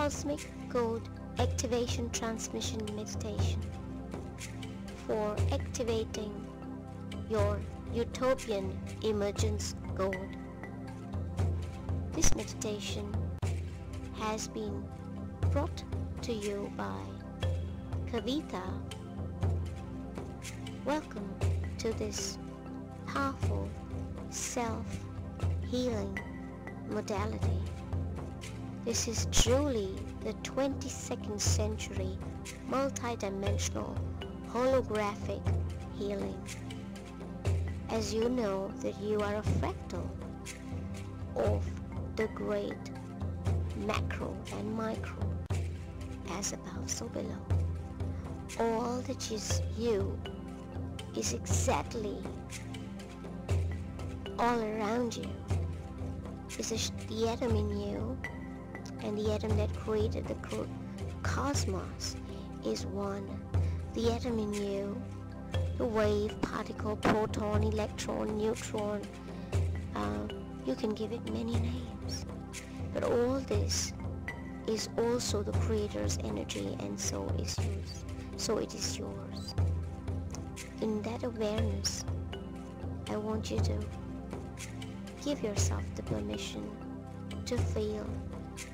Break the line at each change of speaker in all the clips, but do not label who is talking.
Cosmic Code Activation Transmission Meditation for activating your Utopian Emergence Code. This meditation has been brought to you by Kavita. Welcome to this powerful self-healing modality. This is truly the 22nd century multidimensional holographic healing. As you know that you are a fractal of the great macro and micro, as above so below. All that is you is exactly all around you. Is the atom in you, and the atom that created the cosmos is one. The atom in you, the wave, particle, proton, electron, neutron, you can give it many names. But all this is also the Creator's energy, and so is yours. So it is yours. In that awareness, I want you to give yourself the permission to feel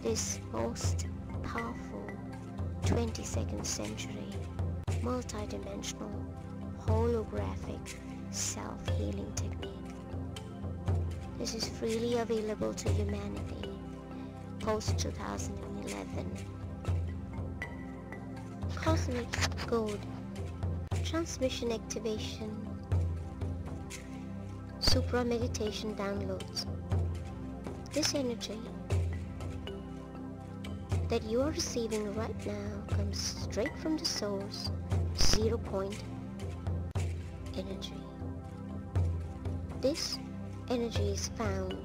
this most powerful 22nd century multidimensional holographic self-healing technique. This is freely available to humanity post 2011. Cosmic Code Transmission Activation Supra Meditation Downloads. This energy that you are receiving right now comes straight from the source, 0 point energy. This energy is found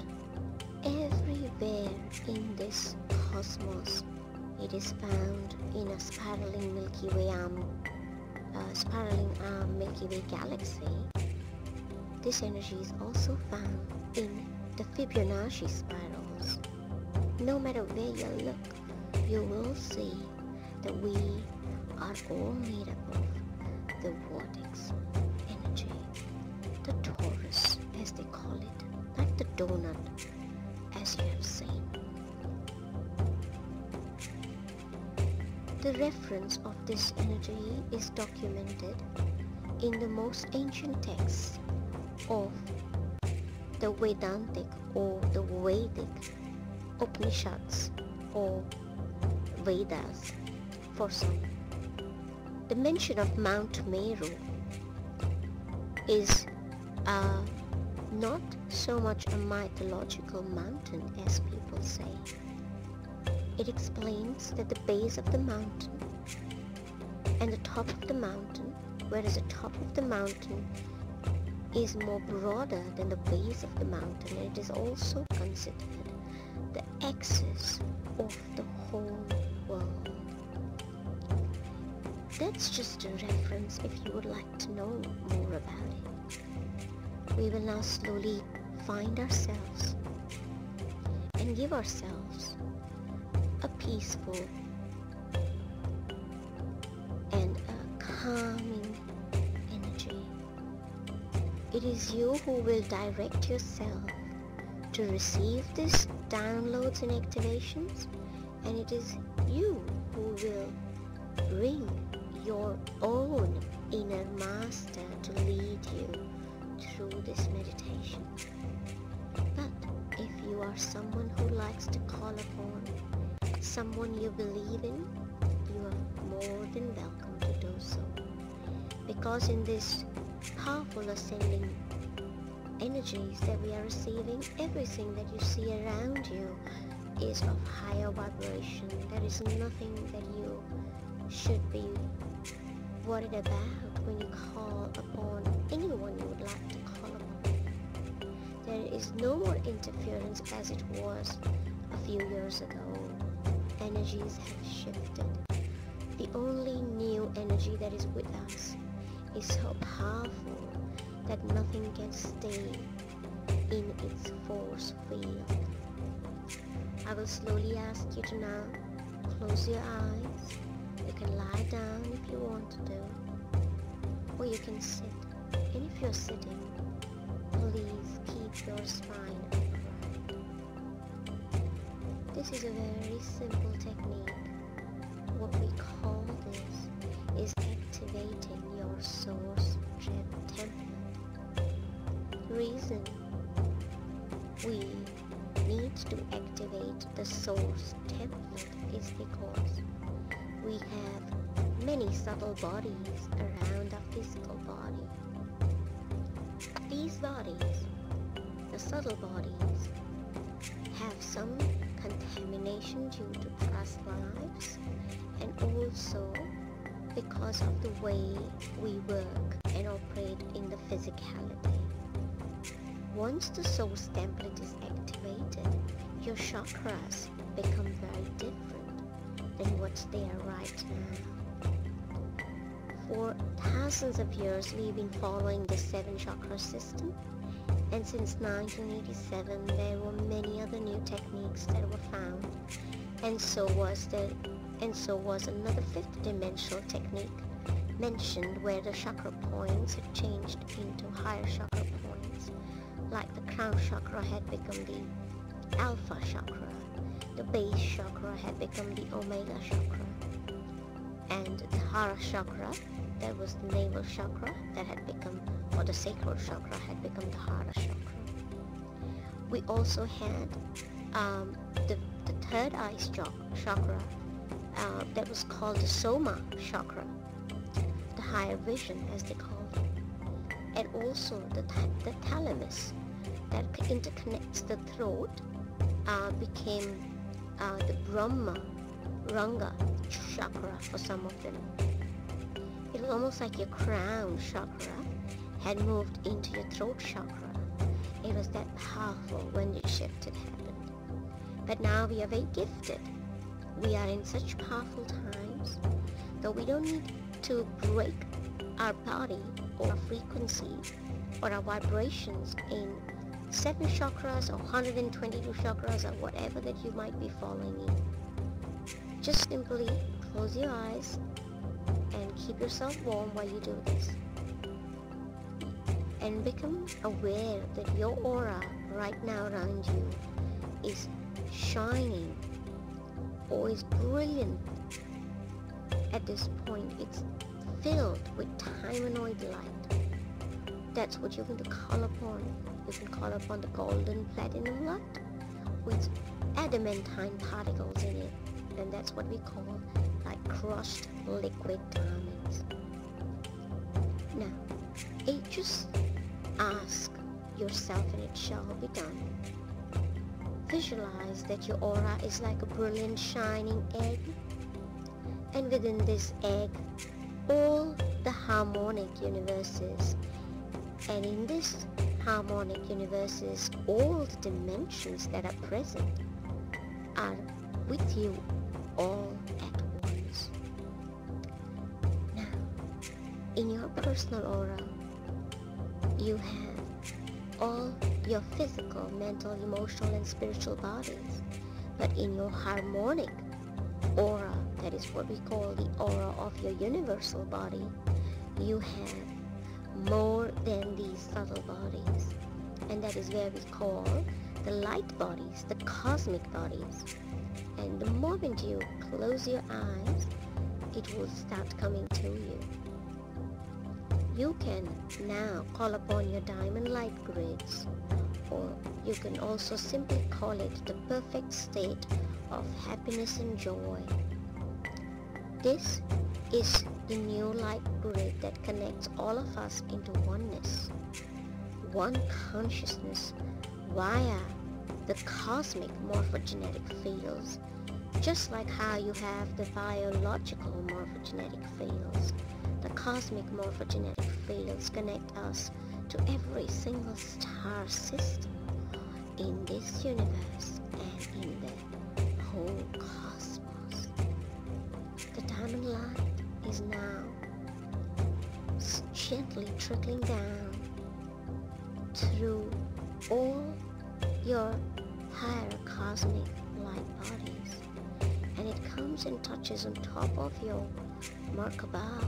everywhere in this cosmos. It is found in a spiraling Milky Way Milky Way galaxy. This energy is also found in the Fibonacci spirals. No matter where you look, you will see that we are all made up of the Vortex energy, the torus as they call it, not the donut as you have seen. The reference of this energy is documented in the most ancient texts of the Vedantic or the Vedic Upanishads or Vedas for some. The mention of Mount Meru is not so much a mythological mountain as people say. It explains that the base of the mountain and the top of the mountain, whereas the top of the mountain is more broader than the base of the mountain, and it is also considered the axis of the whole world. That's just a reference if you would like to know more about it. We will now slowly find ourselves and give ourselves a peaceful and a calming energy. It is you who will direct yourself to receive these downloads and activations, and it is you who will bring your own inner master to lead you through this meditation. But if you are someone who likes to call upon someone you believe in, you are more than welcome to do so. Because in this powerful ascending energies that we are receiving, everything that you see around you is of higher vibration. There is nothing that you should be worried about when you call upon anyone you would like to call upon. There is no more interference as it was a few years ago. Energies have shifted. The only new energy that is with us is so powerful that nothing can stay in its force field. I will slowly ask you to now close your eyes. You can lie down if you want to do, or you can sit. And if you're sitting, please keep your spine upright. This is a very simple technique. What we call this is activating your source template. The reason we need to activate the source template is because we have many subtle bodies around our physical body. These bodies, the subtle bodies, have some contamination due to past lives, and also because of the way we work and operate in the physicality. Once the source template is activated, your chakras become very different than what they are right now. For thousands of years we've been following the 7 chakra system, and since 1987 there were many other new techniques that were found, and so was another 5th dimensional technique mentioned where the chakra points had changed into higher chakra points, like the crown chakra had become the alpha chakra, the base chakra had become the omega chakra, and the hara chakra, that was the navel chakra, that had become, or the sacral chakra had become the hara chakra. We also had the third eye chakra, that was called the soma chakra, the higher vision as they called it, and also the thalamus that interconnects the throat became the Brahma Ranga chakra for some of them. It was almost like your crown chakra had moved into your throat chakra. It was that powerful when the shift had happened. But now we are very gifted. We are in such powerful times that we don't need to break our body or our frequency or our vibrations in 7 chakras or 122 chakras or whatever that you might be following in. Just simply close your eyes and keep yourself warm while you do this. And become aware that your aura right now around you is shining or is brilliant. At this point, it's filled with timenoid light. That's what you're going to call upon. You can call upon the golden platinum light with adamantine particles in it, and that's what we call like crushed liquid diamonds. Now, just ask yourself and it shall be done. Visualize that your aura is like a brilliant shining egg, and within this egg all the harmonic universes, and in this harmonic universes all the dimensions that are present are with you all at once. Now, in your personal aura you have all your physical, mental, emotional and spiritual bodies, but in your harmonic aura, that is what we call the aura of your universal body, you have more than these subtle bodies, and that is where we call the light bodies, the cosmic bodies. And the moment you close your eyes, it will start coming to you. You can now call upon your diamond light grids, or you can also simply call it the perfect state of happiness and joy. This is the new light grid that connects all of us into oneness, one consciousness via the cosmic morphogenetic fields, just like how you have the biological morphogenetic fields. The cosmic morphogenetic fields connect us to every single star system in this universe and in the whole cosmos. The diamond light is now gently trickling down through all your higher cosmic light bodies, and it comes and touches on top of your Merkaba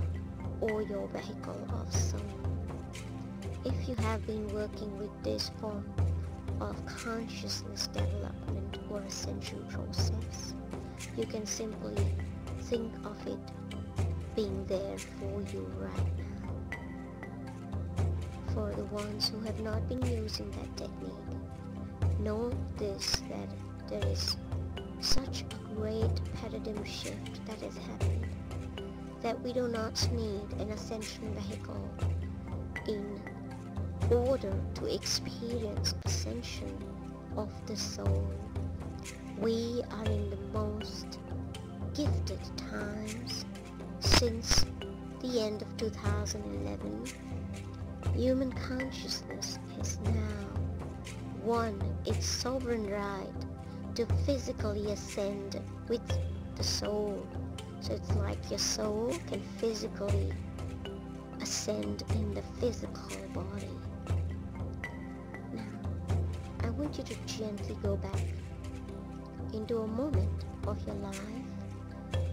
or your vehicle of soul. If you have been working with this form of consciousness development or ascension process, you can simply think of it being there for you right now. For the ones who have not been using that technique, know this, that there is such a great paradigm shift that has happened, that we do not need an ascension vehicle in order to experience ascension of the soul. We are in the most gifted times since the end of 2011. Human consciousness has now won its sovereign right to physically ascend with the soul. So it's like your soul can physically ascend in the physical body. Now, I want you to gently go back into a moment of your life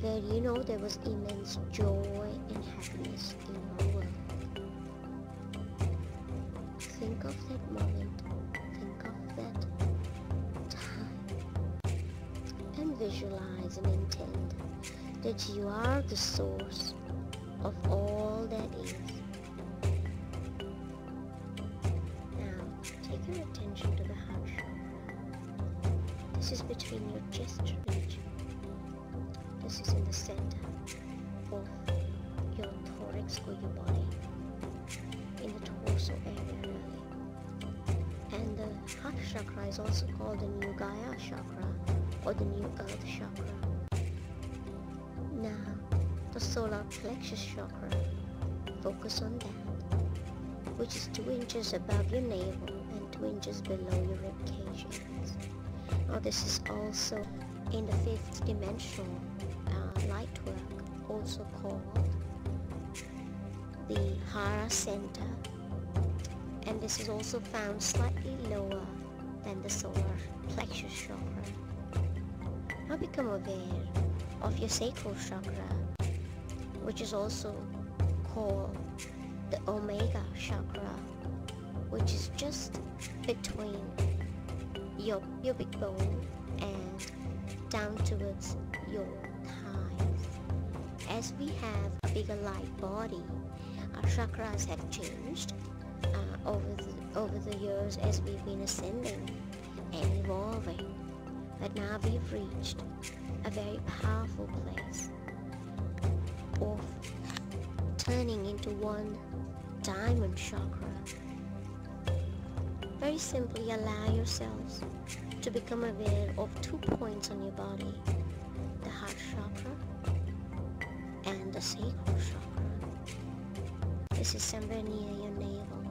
where you know there was immense joy and happiness in your world. Think of that moment, think of that time, and visualize and intend that you are the source of all that is. Now, take your attention to the heart chakra. This is between your chest region. This is in the center of your thorax or your body, in the torso area really. And the heart chakra is also called the new Gaia chakra or the new earth chakra. Now, the solar plexus chakra, focus on that, which is 2 inches above your navel and 2 inches below your rib cages. Now this is also in the 5th dimensional light work, also called the Hara center, and this is also found slightly lower than the solar plexus chakra. Now become aware of your sacral chakra, which is also called the Omega chakra, which is just between your pubic bone and down towards your thighs. As we have a bigger light body, our chakras have changed over the years as we've been ascending and evolving. But now we've reached a very powerful place of turning into one diamond chakra. Very simply allow yourselves to become aware of 2 points on your body, the heart chakra and the sacral chakra. This is somewhere near your navel,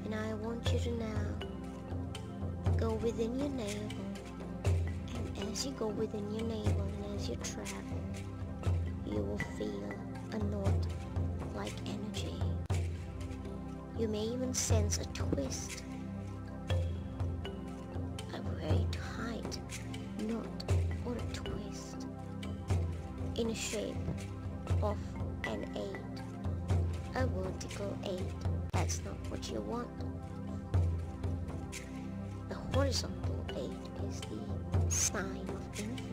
and I want you to now go within your navel, and as you go within your navel and as you travel, you will feel a knot-like energy. You may even sense a twist, a very tight knot or a twist in a shape of an 8, a vertical 8. That's not what you want. The horizontal 8 is the sign of infinity.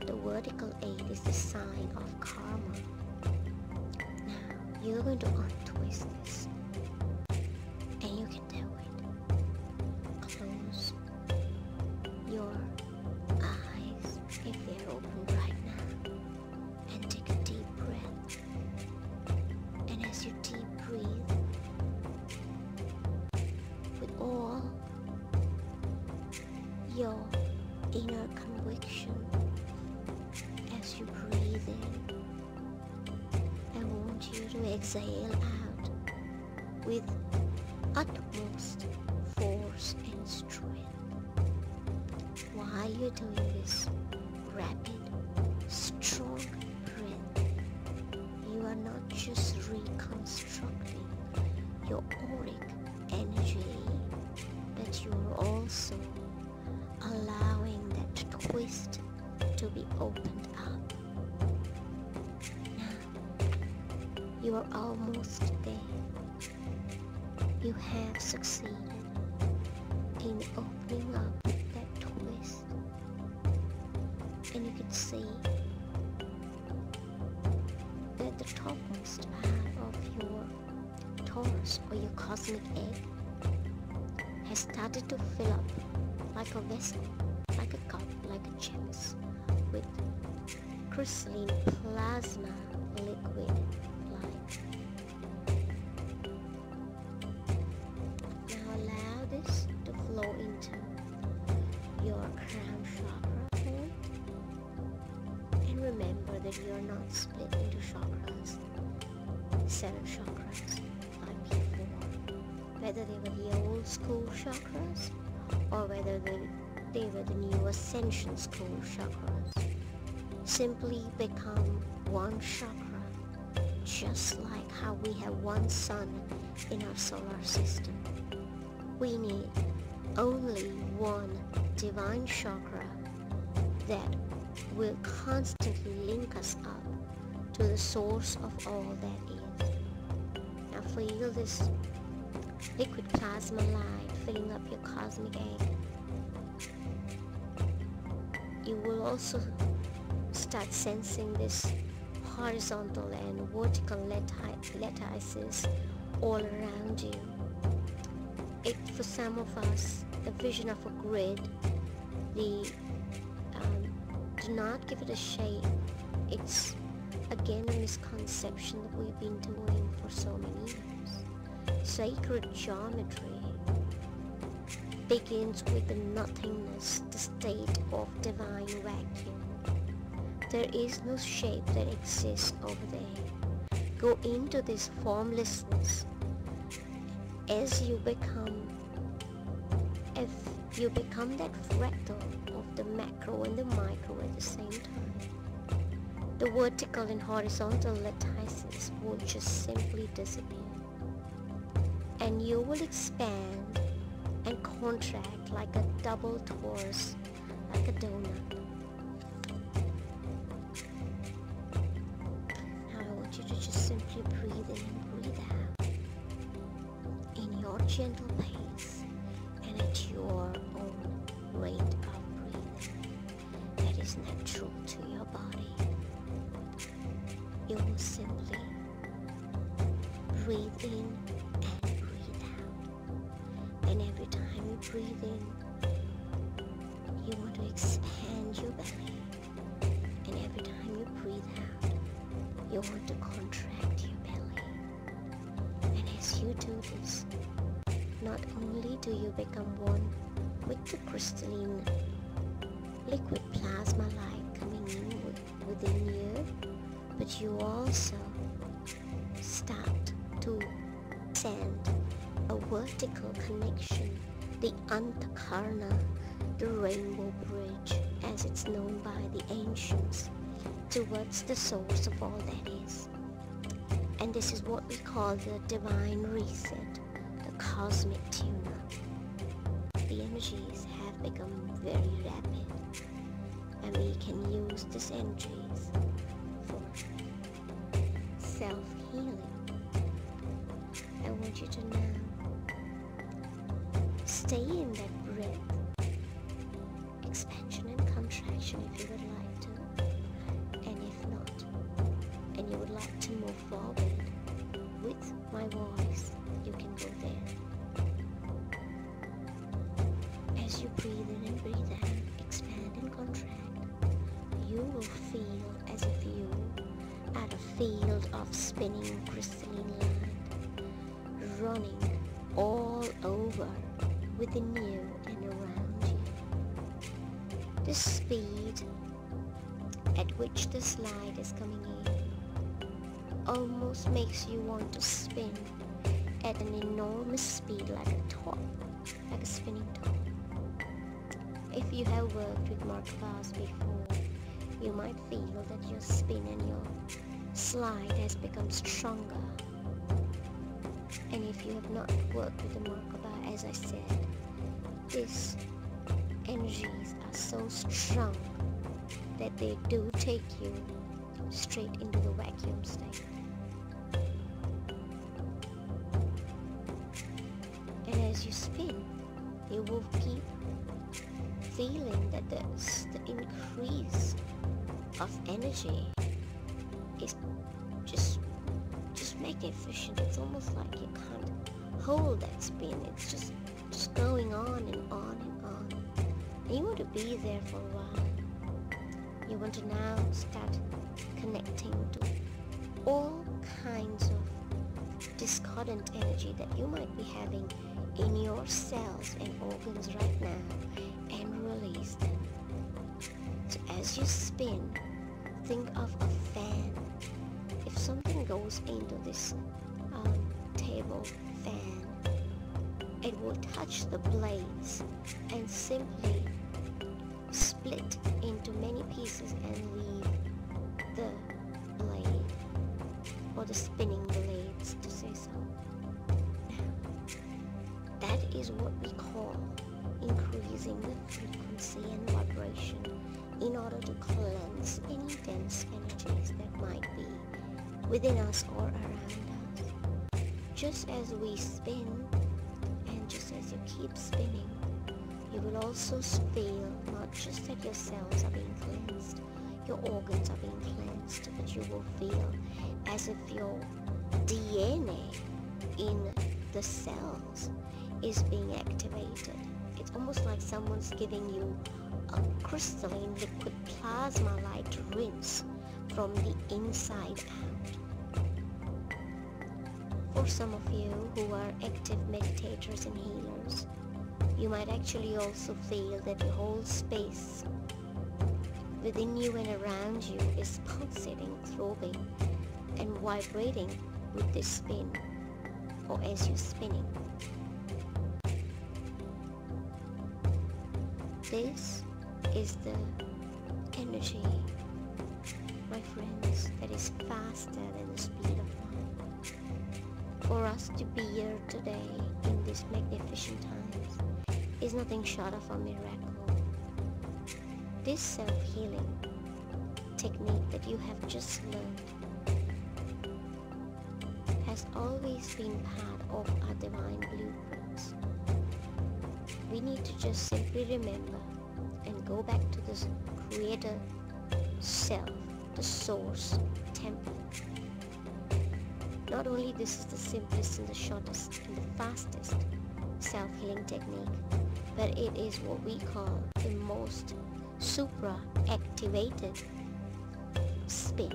The vertical 8 is the sign of karma. Now, you're going to untwist this, and you can do it. Close your eyes if they're open right now, and take a deep breath. And as you deep breathe, with all your inner conviction, as you breathe in, I want you to exhale out with utmost force and strength. While you're doing this rapid, strong breath, you are not just reconstructing your auric energy, but you're also allowing that twist be opened up. Now, you are almost there. You have succeeded in opening up that twist, and you can see that the topmost part of your torus or your cosmic egg has started to fill up like a vessel, like a cup, like a chalice, with crystalline plasma liquid light. Now allow this to flow into your crown chakra point, and remember that you are not split into chakras, 7 chakras like before, whether they were the old school chakras or whether they were the new ascension school chakras. Simply become one chakra, just like how we have one sun in our solar system. We need only one divine chakra that will constantly link us up to the source of all that is. Now feel this liquid plasma light filling up your cosmic egg. You will also start sensing this horizontal and vertical lattices all around you. For some of us, the vision of a grid, do not give it a shape. It's again a misconception that we've been doing for so many years. Sacred geometry begins with the nothingness, the state of divine vacuum. There is no shape that exists over there. Go into this formlessness as you become that fractal of the macro and the micro at the same time. The vertical and horizontal lattices will just simply disappear, and you will expand and contract like a double torus, like a donut. Now I want you to just simply breathe in and breathe out in your gentle pace and at your own rate of breathing that is natural to your body. You will simply breathe in and breathe out. And every time you breathe in, you want to expand your belly. And every time you breathe out, you want to contract your belly. And as you do this, not only do you become one with the crystalline liquid plasma light coming in within you, but you also start to send a vertical connection, the Antakarna, the rainbow bridge as it's known by the ancients, towards the source of all that is. And this is what we call the divine reset, the cosmic tune-up. The energies have become very rapid, and we can use these energies for self-healing. I want you to now stay in that breath, expansion and contraction if you would like to, and if not, and you would like to move forward with my voice, you can go there. As you breathe in and breathe out, expand and contract, you will feel as if you are at a field of spinning crystalline light, running all over within you and around you. The speed at which this light is coming in almost makes you want to spin at an enormous speed, like a top, like a spinning top. If you have worked with Merkabahs before, you might feel that your spin and your slide has become stronger. And if you have not worked with the Merkabah, as I said, these energies are so strong that they do take you straight into the vacuum state. And as you spin, you will keep feeling that the increase of energy is just magnificent. It's almost like you can't hold that spin. It's just going on and on and on. And you want to be there for a while. You want to now start connecting to all kinds of discordant energy that you might be having in your cells and organs right now, and release them. So as you spin, think of a fan. If something goes into this table fan, it will touch the blades and simply split into many pieces and leave the blade, or the spinning blades, to say so. Now, that is what we call increasing the frequency and vibration in order to cleanse any dense energies that might be within us or around us. Just as we spin, and just as you keep spinning, you will also feel not just that your cells are being cleansed, your organs are being cleansed, but you will feel as if your DNA in the cells is being activated. It's almost like someone's giving you a crystalline liquid plasma-like rinse from the inside out. For some of you who are active meditators and healers, you might actually also feel that the whole space within you and around you is pulsating, throbbing, and vibrating with this spin, or as you're spinning. This is the energy, my friends, that is faster than the speed of light. For us to be here today in these magnificent times is nothing short of a miracle. This self-healing technique that you have just learned has always been part of our divine blueprints. We need to just simply remember and go back to this creator self, the source temple. Not only this is the simplest and the shortest and the fastest self-healing technique, but it is what we call the most supra-activated spin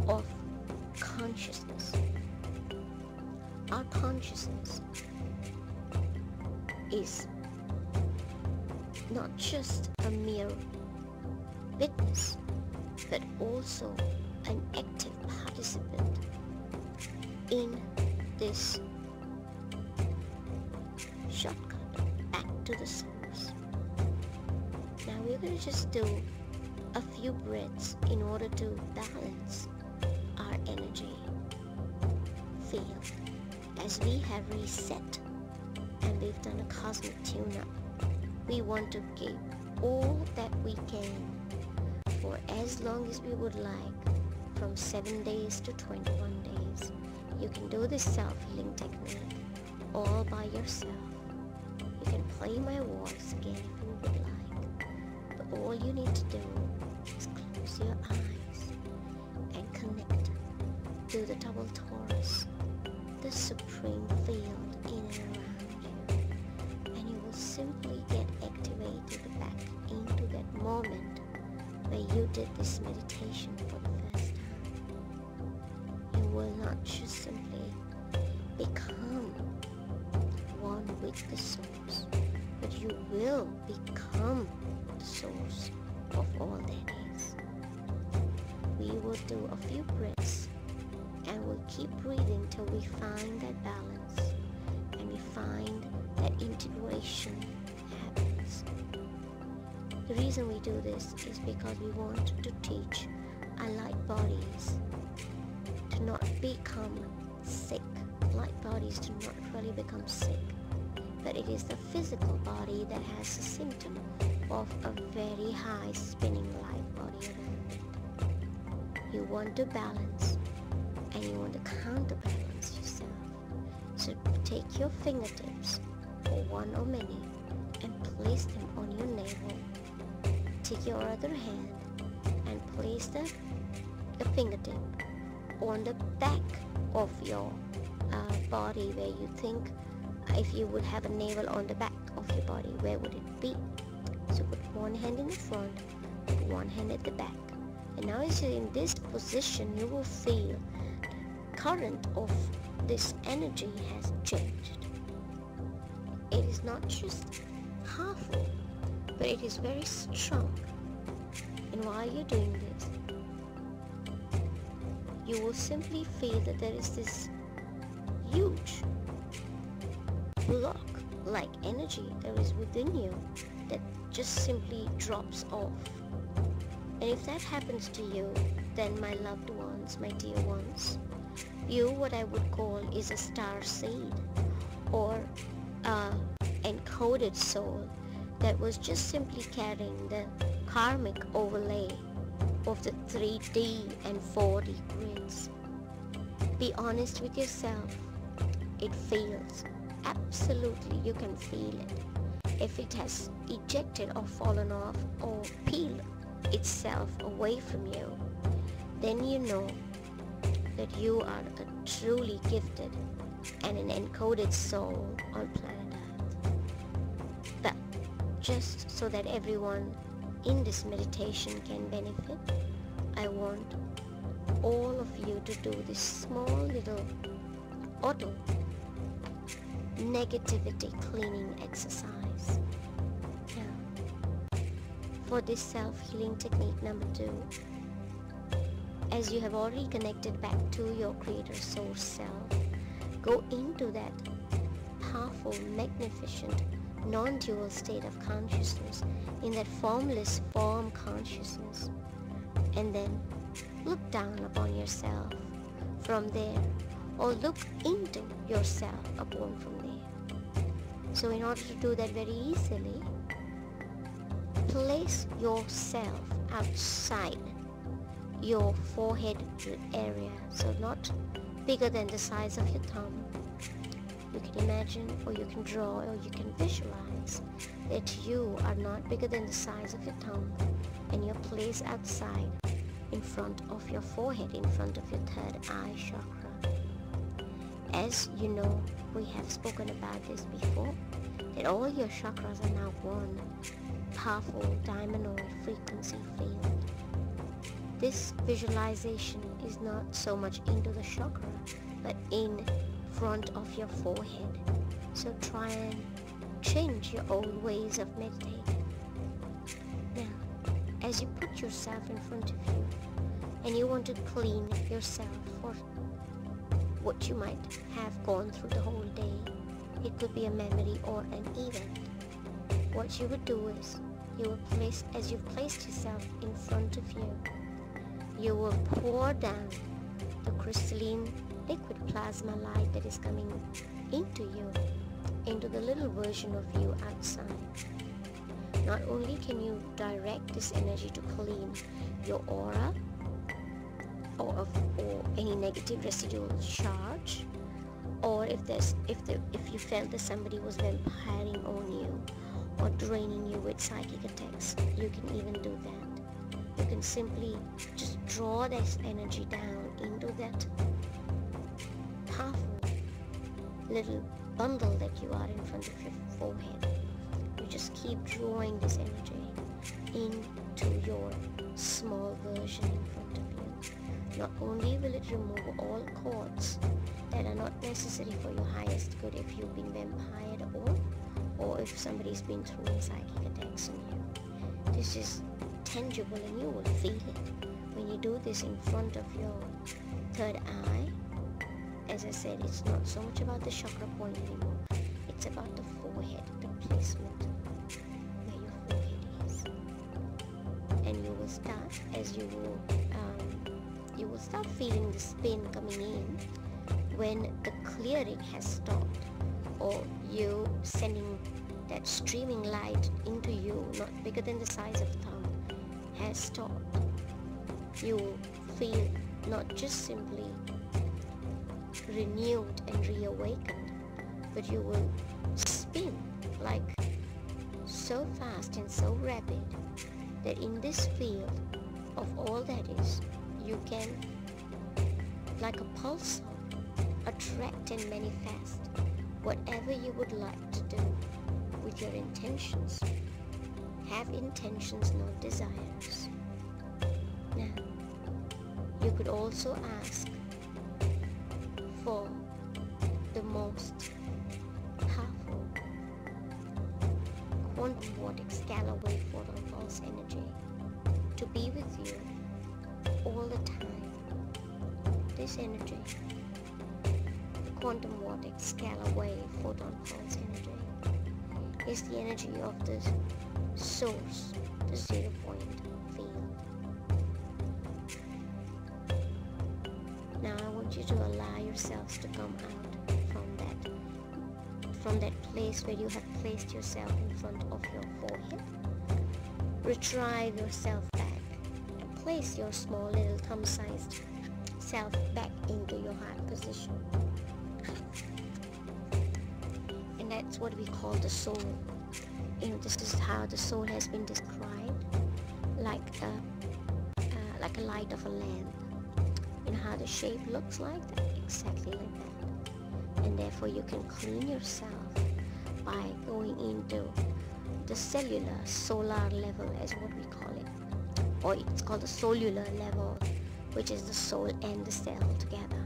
of consciousness. Our consciousness is not just a mere witness, but also an active participant in this shortcut back to the source. Now we're going to just do a few breaths in order to balance our energy field as we have reset and we've done a cosmic tune-up. We want to keep all that we can for as long as we would like, from 7 days to 21 days. You can do this self-healing technique all by yourself. You can play my voice again if you would like, but all you need to do is close your eyes and connect to the double torus, the supreme field in and around you, and you will simply get activated back into that moment where you did this meditation for the first time. You will not just simply become one with the source, but you will become the source of all that is. We will do a few breaths and we'll keep breathing till we find that balance and we find that integration happens. The reason we do this is because we want to teach our light bodies to not become sick. Light bodies do not really become sick, but it is the physical body that has a symptom of a very high spinning light body around it. You want to balance, and you want to counterbalance yourself. So take your fingertips, or one or many, and place them on your navel. Take your other hand and place the fingertip on the back of your body, where you think if you would have a navel on the back of your body, where would it be? So put one hand in the front, put one hand at the back. And now as you're in this position, you will feel the current of this energy has changed. It is not just powerful, but it is very strong. And while you're doing this, you will simply feel that there is this huge block like energy that is within you that just simply drops off. And if that happens to you, then my loved ones, my dear ones, you, what I would call, is a star seed, or encoded soul that was just simply carrying the karmic overlay of the 3D and 4D grids. Be honest with yourself. It feels, absolutely you can feel it. If it has ejected or fallen off or peeled itself away from you, then you know that you are a truly gifted and an encoded soul on planet Earth. But just so that everyone in this meditation can benefit, I want all of you to do this small little auto negativity cleaning exercise. Now, for this self-healing technique number 2, as you have already connected back to your creator source self, go into that powerful, magnificent, non-dual state of consciousness, in that formless form consciousness, and then look down upon yourself from there, or look into yourself upon from there. So in order to do that very easily, place yourself outside your forehead area, so not bigger than the size of your thumb. You can imagine, or you can draw, or you can visualize that you are not bigger than the size of your thumb, and you're placed outside in front of your forehead, in front of your third eye chakra. As you know, we have spoken about this before, that all your chakras are now one powerful diamondoid frequency field. This visualization is not so much into the chakra, but in front of your forehead. So try and change your old ways of meditating. Now, as you put yourself in front of you, and you want to clean yourself for what you might have gone through the whole day, it could be a memory or an event. What you would do is, you will place, as you've placed yourself in front of you, you will pour down the crystalline liquid plasma light that is coming into you, into the little version of you outside. Not only can you direct this energy to clean your aura or any negative residual charge, or if you felt that somebody was vampiring on you or draining you with psychic attacks, you can even do that. You can simply just draw this energy down into that powerful little bundle that you are in front of your forehead. You just keep drawing this energy into your small version in front of you. Not only will it remove all cords that are not necessary for your highest good if you've been vampired, or if somebody's been throwing psychic attacks on you. This is tangible, and you will feel it when you do this in front of your third eye. As I said, it's not so much about the chakra point anymore. It's about the forehead, the placement where your forehead is. And you will start, as you will start feeling the spin coming in when the clearing has stopped, or you sending that streaming light into you, not bigger than the size of a thumb, has stopped, you will feel not just simply renewed and reawakened, but you will spin like so fast and so rapid that in this field of all that is, you can, like a pulsar, attract and manifest whatever you would like to do with your intentions. Have intentions, not desires. Now, you could also ask for the most powerful quantum vortex Scalar-Wave photon pulse energy to be with you all the time. This energy, the quantum vortex Scalar-Wave photon pulse energy, is the energy of the source, the 0 point field. Now I want you to allow yourselves to come out from that place where you have placed yourself in front of your forehead. Retrieve yourself back and place your small little thumb-sized self back into your heart position. And that's what we call the soul. This is how the soul has been described, like a light of a lamp. How the shape looks like that, exactly like that. And therefore you can clean yourself by going into the cellular, solar level as what we call it, or it's called the cellular level, which is the soul and the cell together.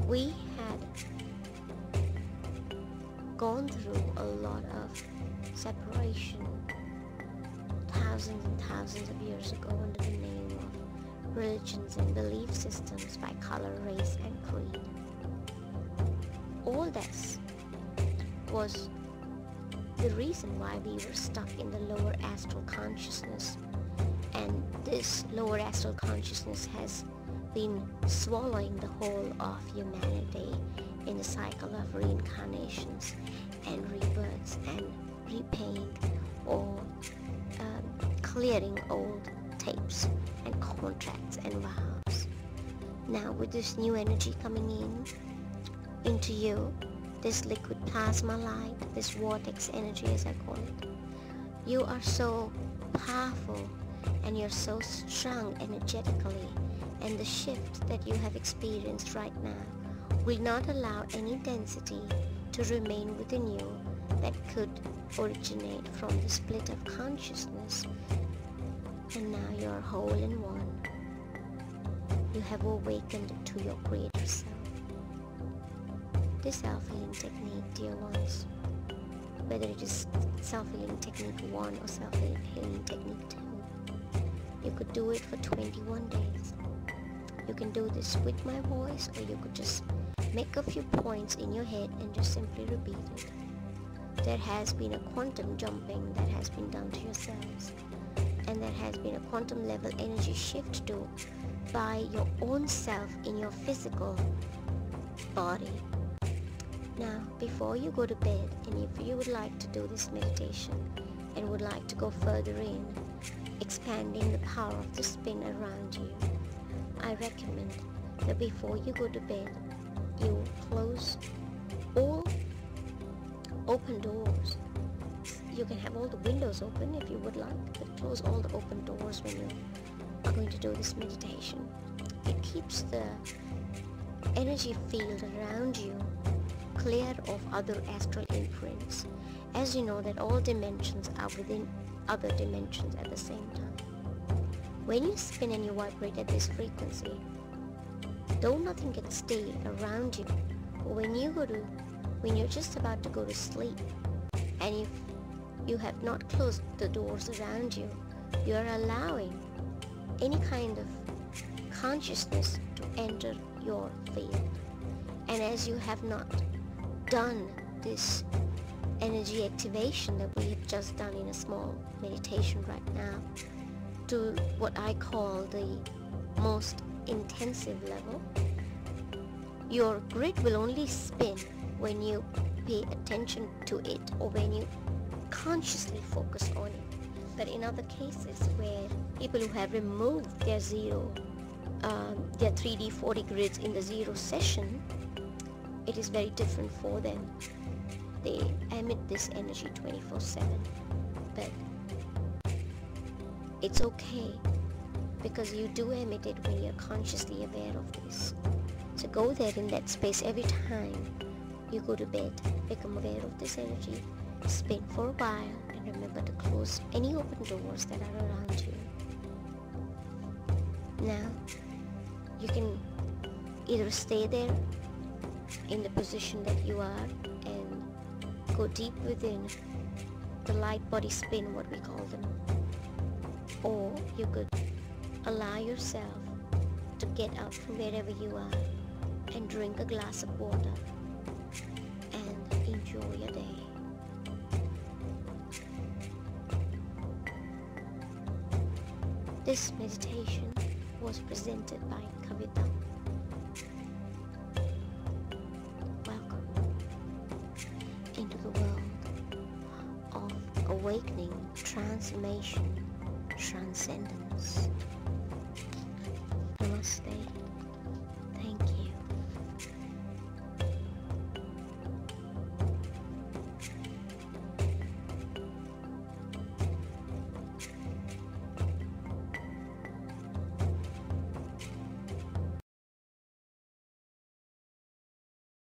We had gone through a lot of separation thousands and thousands of years ago under the name of religions and belief systems by color, race and creed. All this was the reason why we were stuck in the lower astral consciousness, and this lower astral consciousness has been swallowing the whole of humanity in the cycle of reincarnations and rebirths and repaying or clearing old tapes and contracts and vows. Now with this new energy coming into you, this liquid plasma light, this vortex energy as I call it, you are so powerful and you're so strong energetically, and the shift that you have experienced right now will not allow any density to remain within you that could originate from the split of consciousness. And now you're whole in one. You have awakened to your greater self. This self-healing technique, dear ones, whether it is self-healing technique 1 or self-healing technique 2, you could do it for 21 days. You can do this with my voice, or you could just make a few points in your head and just simply repeat it. There has been a quantum jumping that has been done to yourselves, and there has been a quantum level energy shift to by your own self in your physical body. Now, before you go to bed, and if you would like to do this meditation and would like to go further in, expanding the power of the spin around you, I recommend that before you go to bed, you close all open doors. You can have all the windows open if you would like, but close all the open doors when you are going to do this meditation. It keeps the energy field around you clear of other astral imprints, as you know that all dimensions are within other dimensions at the same time. When you spin and you vibrate at this frequency, though nothing can stay around you, when you're just about to go to sleep, and if you have not closed the doors around you, you're allowing any kind of consciousness to enter your field. And as you have not done this energy activation that we have just done in a small meditation right now to what I call the most intensive level, your grid will only spin when you pay attention to it or when you consciously focus on it. But in other cases where people who have removed their 3D 4D grids in the zero session, it is very different for them. They emit this energy 24/7. But it's okay, because you do emit it when you're consciously aware of this. So go there in that space every time you go to bed. Become aware of this energy, spin for a while, and remember to close any open doors that are around you. Now, you can either stay there in the position that you are and go deep within the light body spin, what we call them, or you could allow yourself to get up from wherever you are and drink a glass of water and enjoy your day. This meditation was presented by Kavita. Welcome into the world of awakening, transformation, transcendence. Namaste.